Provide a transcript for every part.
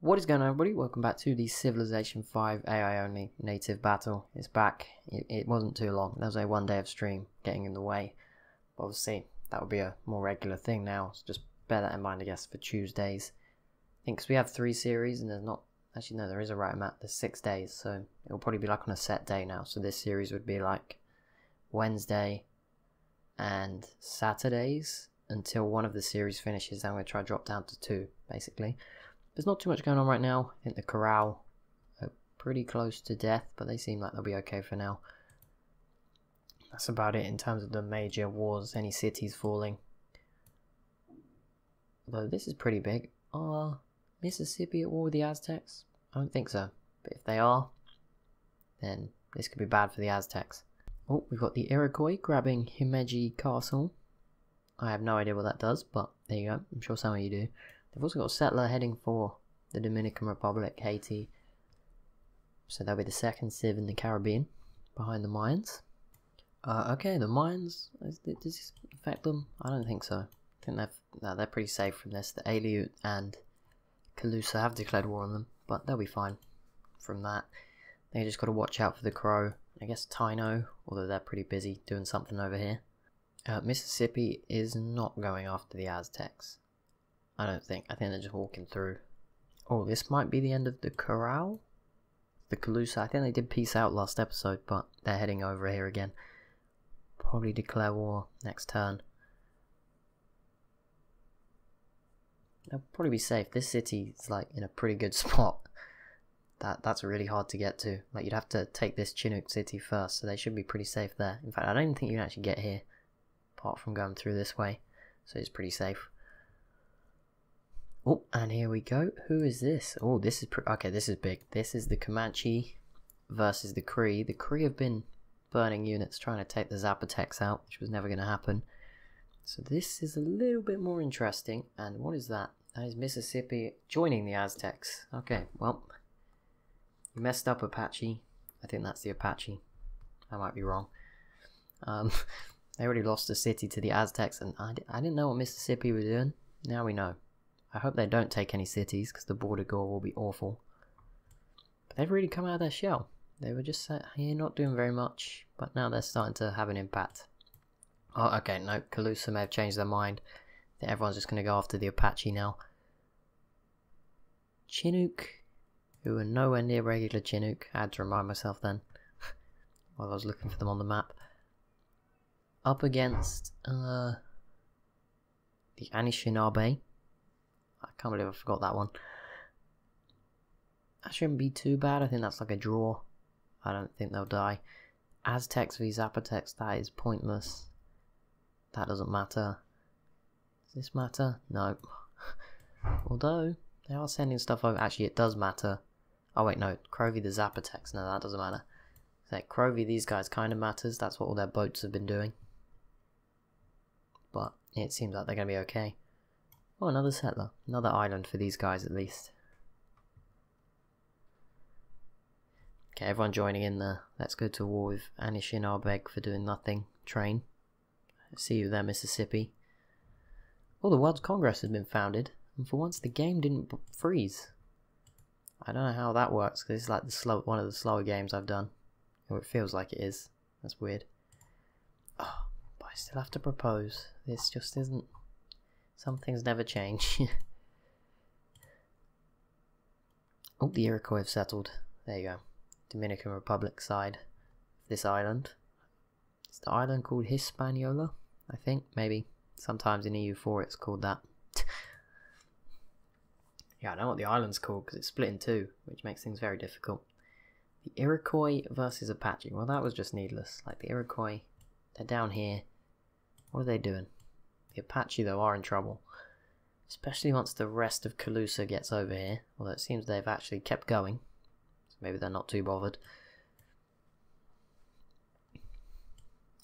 What is going on, everybody? Welcome back to the Civilization 5 AI only native battle. It's back. It wasn't too long. There was a 1 day of stream getting in the way. But obviously, that would be a more regular thing now. So just bear that in mind, I guess, for Tuesdays. I think because we have 3 series and there's not... Actually, no, there is a right amount. There's 6 days. So it'll probably be like on a set day now. So this series would be like Wednesday and Saturdays until one of the series finishes. Then I'm going to try to drop down to 2, basically. There's not too much going on right now. I think the corral are pretty close to death, but they seem like they'll be okay for now. That's about it in terms of the major wars, any cities falling. Although this is pretty big. Are Mississippi at war with the Aztecs? I don't think so. But if they are, then this could be bad for the Aztecs. Oh, we've got the Iroquois grabbing Himeji Castle. I have no idea what that does, but there you go. I'm sure some of you do. They've also got a settler heading for the Dominican Republic, Haiti. So that'll be the second civ in the Caribbean, behind the Mayans. Okay, the Mayans, does this affect them? I don't think so. I think they're pretty safe from this. The Aleut and Calusa have declared war on them, but they'll be fine from that. They just got to watch out for the Crow. I guess Taino, although they're pretty busy doing something over here. Mississippi is not going after the Aztecs. I don't think. I think they're just walking through. Oh, this might be the end of the corral? The Calusa. I think they did peace out last episode, but they're heading over here again. Probably declare war next turn. They'll probably be safe. This city is like in a pretty good spot. That's really hard to get to. Like you'd have to take this Chinook city first, so they should be pretty safe there. In fact, I don't even think you can actually get here, apart from going through this way. So it's pretty safe. Oh, and here we go. Who is this? Oh, this is okay. This is big. This is the Comanche versus the Cree. The Cree have been burning units trying to take the Zapotecs out, which was never going to happen. So this is a little bit more interesting. And what is that? That is Mississippi joining the Aztecs. Okay, well, you messed up, Apache. I think that's the Apache. I might be wrong. They already lost a city to the Aztecs, and I didn't know what Mississippi was doing. Now we know. I hope they don't take any cities, because the border gore will be awful. But they've really come out of their shell. They were just here not doing very much, but now they're starting to have an impact. Oh, okay, no, Calusa may have changed their mind. I think everyone's just going to go after the Apache now. Chinook, who are nowhere near regular Chinook. I had to remind myself then, while I was looking for them on the map. Up against the Anishinaabe. I can't believe I forgot that one. That shouldn't be too bad. I think that's like a draw. I don't think they'll die. Aztecs v Zapotecs, that is pointless. That doesn't matter. Does this matter? No. Although, they are sending stuff over. Actually, it does matter. Oh wait, no. Crow v the Zapotecs. No, that doesn't matter. So, Crow v these guys kind of matters. That's what all their boats have been doing. But it seems like they're going to be okay. Oh, another settler. Another island for these guys, at least. Okay, everyone joining in the let's go to war with Anishinaabe for doing nothing train. See you there, Mississippi. Oh, the World's Congress has been founded, and for once the game didn't freeze. I don't know how that works, because it's like one of the slower games I've done. Or it feels like it is. That's weird. Oh, but I still have to propose. This just isn't... Some things never change. Oh, the Iroquois have settled. There you go. Dominican Republic side of this island. It's the island called Hispaniola, I think, maybe. Sometimes in EU4 it's called that. Yeah, I know what the island's called because it's split in 2, which makes things very difficult. The Iroquois versus Apache. Well, that was just needless. Like, the Iroquois, they're down here. What are they doing? The Apache, though, are in trouble. Especially once the rest of Calusa gets over here. Although it seems they've actually kept going. So maybe they're not too bothered.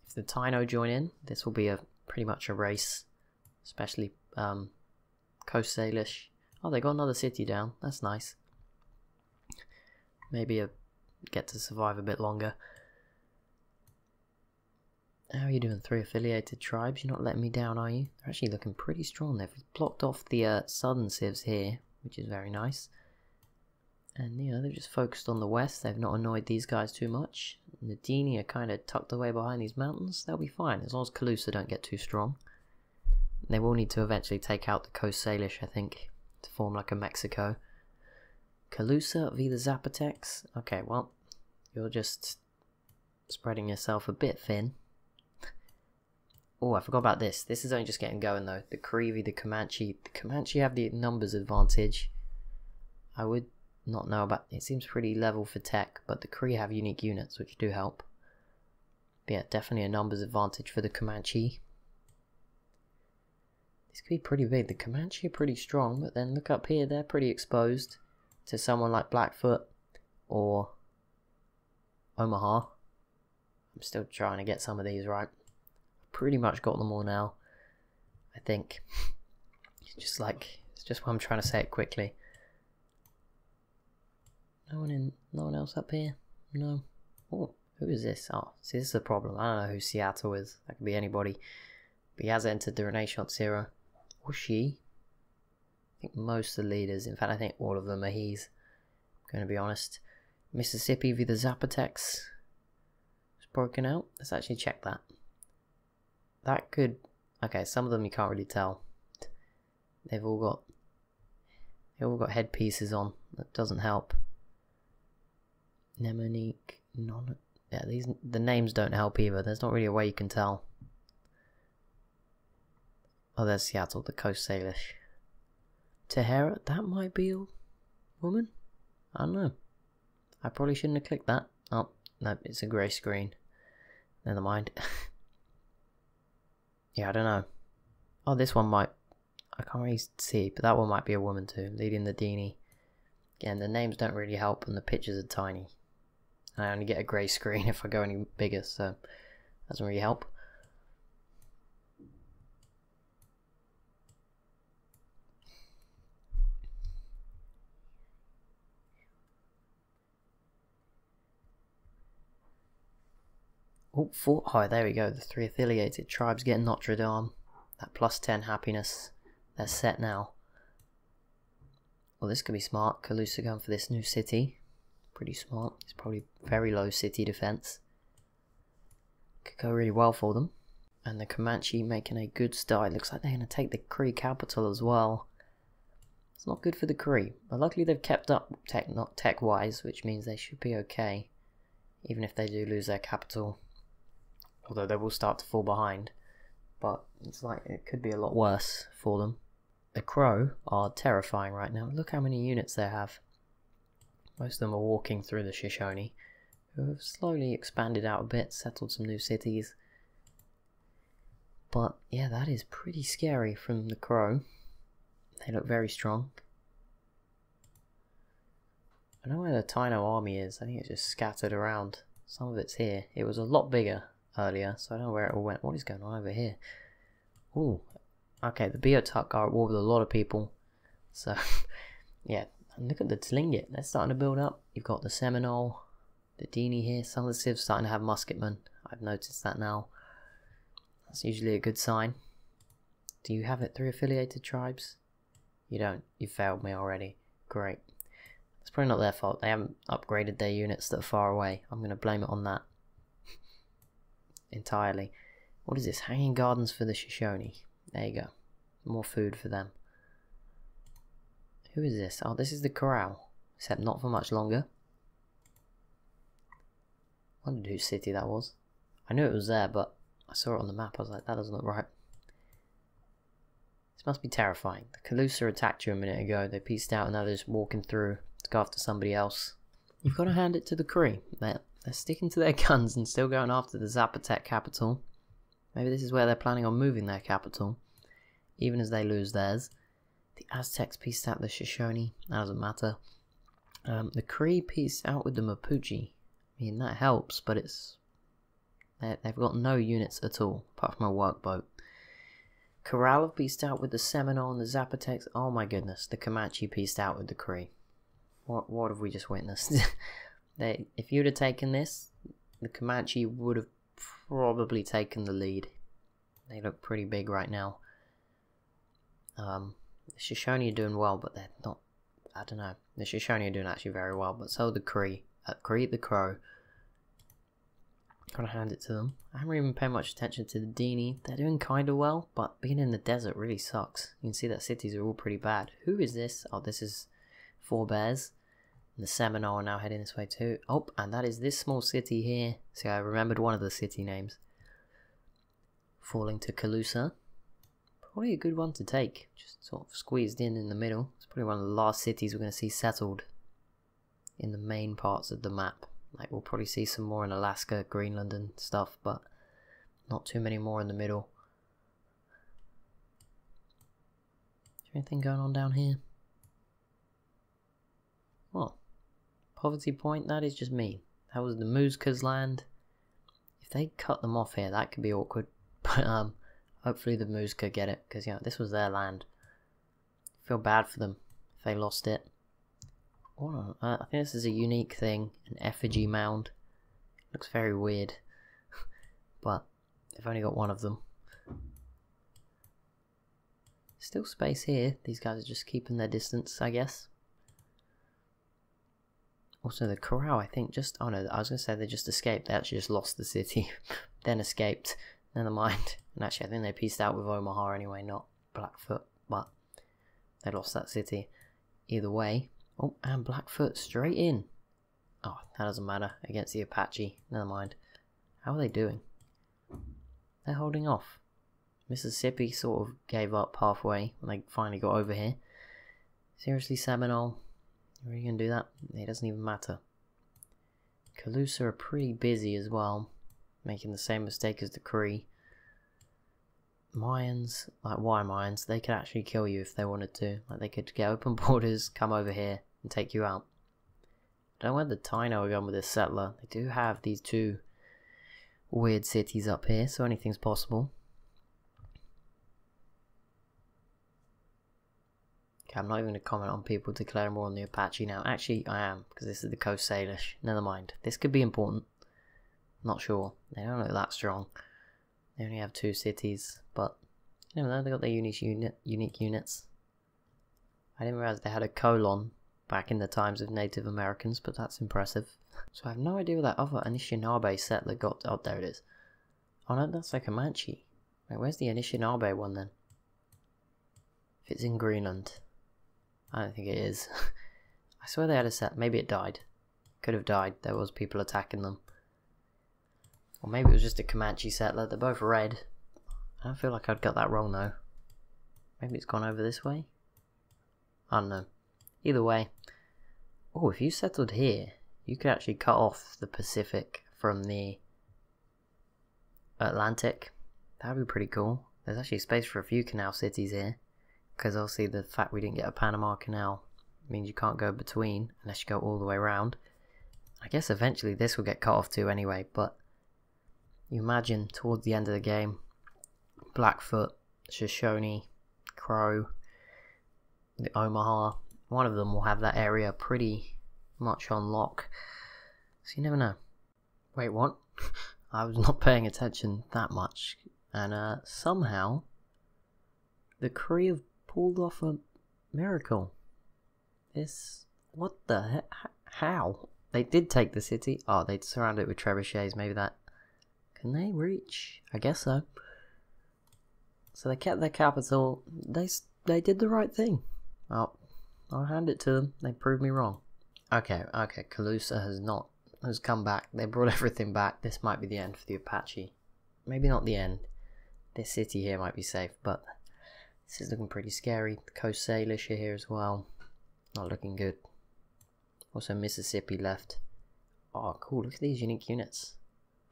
If the Taino join in, this will be pretty much a race. Especially Coast Salish. Oh, they got another city down. That's nice. Maybe get to survive a bit longer. How are you doing, 3 affiliated tribes? You're not letting me down, are you? They're actually looking pretty strong. They've blocked off the southern civs here, which is very nice. And, you know, they've just focused on the west. They've not annoyed these guys too much. And the Dini are kind of tucked away behind these mountains. They'll be fine, as long as Calusa don't get too strong. They will need to eventually take out the Coast Salish, I think, to form like a Mexico. Calusa v the Zapotecs. Okay, well, you're just spreading yourself a bit thin. Oh, I forgot about this. This is only just getting going though. The Cree v the Comanche. The Comanche have the numbers advantage. I would not know about... It seems pretty level for tech, but the Cree have unique units, which do help. But yeah, definitely a numbers advantage for the Comanche. This could be pretty big. The Comanche are pretty strong, but then look up here, they're pretty exposed to someone like Blackfoot or Omaha. I'm still trying to get some of these right. Pretty much got them all now, I think. It's just what I'm trying to say it quickly. No one else up here? No. Oh, who is this? Oh, see, this is a problem. I don't know who Seattle is. That could be anybody. But he has entered the Renaissance era. Or she. I think most of the leaders, in fact I think all of them are he's. I'm going to be honest. Mississippi v the Zapotecs. It's broken out. Let's actually check that. That could... Okay, some of them you can't really tell. They've all got headpieces on. That doesn't help. Nemonique, yeah, the names don't help either. There's not really a way you can tell. Oh, there's Seattle, the Coast Salish. Tahara, that might be a woman? I don't know. I probably shouldn't have clicked that. Oh, no, it's a grey screen. Never mind. Yeah, I don't know. Oh, this one might... I can't really see, but that one might be a woman too, leading the Dini. Again, the names don't really help and the pictures are tiny. I only get a grey screen if I go any bigger, so doesn't really help. Oh, there we go. The 3 affiliated tribes getting Notre Dame. That plus 10 happiness. They're set now. Well, this could be smart. Calusa going for this new city. Pretty smart. It's probably very low city defense. Could go really well for them. And the Comanche making a good start. It looks like they're going to take the Cree capital as well. It's not good for the Cree. But luckily they've kept up tech-wise, which means they should be okay. Even if they do lose their capital. Although they will start to fall behind. But it's like it could be a lot worse for them. The Crow are terrifying right now. Look how many units they have. Most of them are walking through the Shoshone, who have slowly expanded out a bit, settled some new cities. But yeah, that is pretty scary from the Crow. They look very strong. I don't know where the Taino army is. I think it's just scattered around. Some of it's here. It was a lot bigger earlier, so I don't know where it all went. What is going on over here? Ooh. Okay, the Beotuk are at war with a lot of people. So, yeah. And look at the Tlingit. They're starting to build up. You've got the Seminole, the Dini here. Some of the civs starting to have musketmen. I've noticed that now. That's usually a good sign. Do you have it 3 affiliated tribes? You don't. You failed me already. Great. It's probably not their fault. They haven't upgraded their units that are far away. I'm going to blame it on that. Entirely. What is this? Hanging gardens for the Shoshone. There you go. More food for them. Who is this? Oh, this is the corral. Except not for much longer. I wondered whose city that was. I knew it was there, but I saw it on the map. I was like, that doesn't look right. This must be terrifying. The Calusa attacked you a minute ago. They pieced out and now they're just walking through to go after somebody else. You've got to hand it to the Cree. They're sticking to their guns and still going after the Zapotec capital. Maybe this is where they're planning on moving their capital, even as they lose theirs. The Aztecs pieced out the Shoshone. That doesn't matter. The Cree pieced out with the Mapuche. I mean, that helps, but they've got no units at all, apart from a workboat. Corral have pieced out with the Seminole and the Zapotecs. Oh my goodness, the Comanche pieced out with the Cree. What have we just witnessed? If you'd have taken this, the Comanche would have probably taken the lead. They look pretty big right now. The Shoshone are doing well, but they're not, I don't know. The Shoshone are doing actually very well, but so the Cree. Cree the Crow. Gotta hand it to them. I haven't even paid much attention to the Dini. They're doing kinda well, but being in the desert really sucks. You can see that cities are all pretty bad. Who is this? Oh, this is Four Bears. And the Seminole are now heading this way too. Oh, and that is this small city here. See, I remembered one of the city names. Falling to Calusa. Probably a good one to take. Just sort of squeezed in the middle. It's probably one of the last cities we're going to see settled in the main parts of the map. Like, we'll probably see some more in Alaska, Greenland and stuff, but not too many more in the middle. Is there anything going on down here? Well, Poverty Point, that is just mean. That was the Muska's land. If they cut them off here, that could be awkward. But hopefully the Muska get it, because this was their land. I feel bad for them if they lost it. I think this is a unique thing, an effigy mound. Looks very weird, but they've only got one of them. Still space here. These guys are just keeping their distance, I guess. Also the corral, I think, oh no, I was going to say they just escaped. They actually just lost the city, then escaped. Never mind. And actually I think they pieced out with Omaha anyway, not Blackfoot, but they lost that city. Either way. Oh, and Blackfoot straight in. Oh, that doesn't matter against the Apache. Never mind. How are they doing? They're holding off. Mississippi sort of gave up halfway when they finally got over here. Seriously, Seminole? Are you going to do that? It doesn't even matter. Calusa are pretty busy as well, making the same mistake as the Cree. Mayans, like why Mayans, they could actually kill you if they wanted to. Like they could get open borders, come over here and take you out. I don't know where the Taino are going with this settler. They do have these two weird cities up here, so anything's possible. Okay, I'm not even going to comment on people declaring war on the Apache now. Actually, I am, because this is the Coast Salish. Never mind. This could be important. Not sure. They don't look that strong. They only have 2 cities, but you never know, they got their unique units. I didn't realize they had a colon back in the times of Native Americans, but that's impressive. So I have no idea where that other Anishinaabe settler got. Oh, there it is. Oh no, that's like a Comanche. Wait, where's the Anishinaabe one then? If it's in Greenland. I don't think it is. I swear they had a set. Maybe it died. Could have died. There was people attacking them. Or maybe it was just a Comanche settler. They're both red. I don't feel like I'd got that wrong though. Maybe it's gone over this way? I don't know. Either way. Oh, if you settled here, you could actually cut off the Pacific from the Atlantic. That would be pretty cool. There's actually space for a few canal cities here. Because obviously the fact we didn't get a Panama Canal means you can't go between unless you go all the way around. I guess eventually this will get cut off too anyway, but you imagine towards the end of the game, Blackfoot, Shoshone, Crow, the Omaha, one of them will have that area pretty much on lock. So you never know. Wait, what? I was not paying attention that much. And somehow, the Cree have pulled off a miracle. What the heck? How? They did take the city. Oh, they surrounded it with trebuchets. Maybe that. Can they reach? I guess so. So they kept their capital. They did the right thing. Oh, I'll hand it to them. They proved me wrong. Okay. Calusa has come back. They brought everything back. This might be the end for the Apache. Maybe not the end. This city here might be safe, but this is looking pretty scary. The Coast Salish are here as well. Not looking good. Also Mississippi left. Oh, cool. Look at these unique units.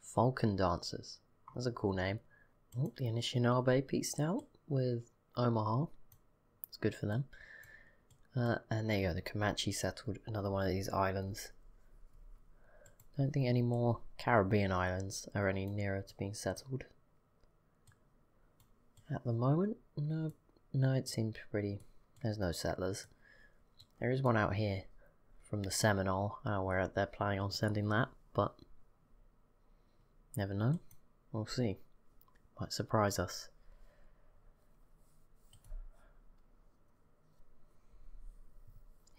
Falcon Dancers. That's a cool name. Oh, the Anishinaabe pieced out with Omaha. It's good for them. And there you go. The Comanche settled another one of these islands. Don't think any more Caribbean islands are any nearer to being settled. At the moment, no, it seems pretty. There's no settlers. There is one out here from the Seminole. I don't know where they're planning on sending that, but never know. We'll see. Might surprise us.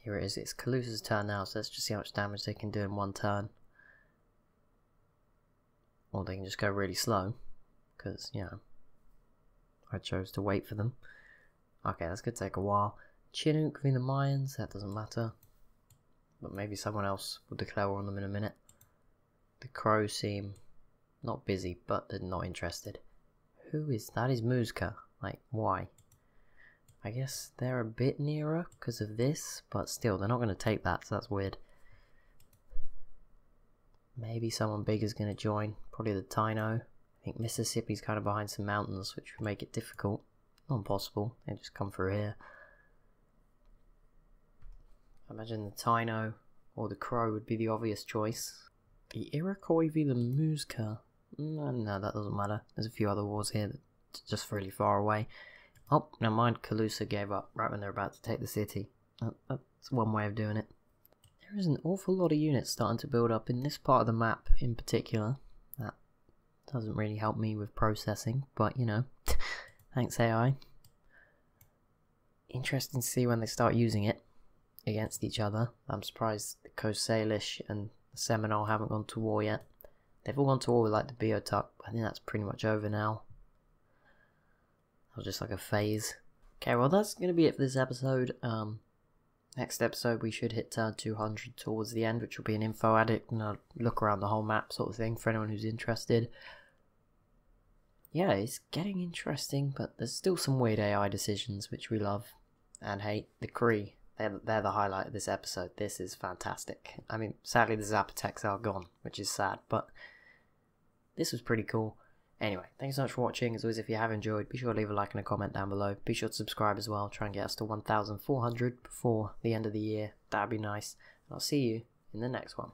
here it is. It's Calusa's turn now, so let's just see how much damage they can do in one turn. Or they can just go really slow, because, you know, I chose to wait for them. Okay, that's going to take a while. Chinook v the Mayans, that doesn't matter. But maybe someone else will declare war on them in a minute. The Crows seem not busy, but they're not interested. Who is that? Is Muzka? Like, why? I guess they're a bit nearer because of this, but still, they're not going to take that, so that's weird. Maybe someone big is going to join. Probably the Taino. I think Mississippi's kind of behind some mountains, which would make it difficult. Not impossible. They just come through here. I imagine the Taino or the Crow would be the obvious choice. The Iroquois v the Muzka. No, that doesn't matter. There's a few other wars here that's just really far away. Oh, never mind. Calusa gave up right when they're about to take the city. That's one way of doing it. There is an awful lot of units starting to build up in this part of the map in particular. That doesn't really help me with processing, but you know, thanks AI. Interesting to see when they start using it against each other. I'm surprised the Coast Salish and the Seminole haven't gone to war yet. They've all gone to war with like the Beotuck. I think that's pretty much over now. That was just like a phase. Okay, well that's going to be it for this episode. Next episode we should hit turn 200 towards the end, which will be an info addict and a look around the whole map sort of thing for anyone who's interested. Yeah, it's getting interesting, but there's still some weird AI decisions which we love and hate. The Cree, they're the highlight of this episode. This is fantastic. I mean, sadly the Zapotecs are gone, which is sad, but this was pretty cool. Anyway, thanks so much for watching. As always, if you have enjoyed, be sure to leave a like and a comment down below. Be sure to subscribe as well. Try and get us to 1,400 before the end of the year. That'd be nice. And I'll see you in the next one.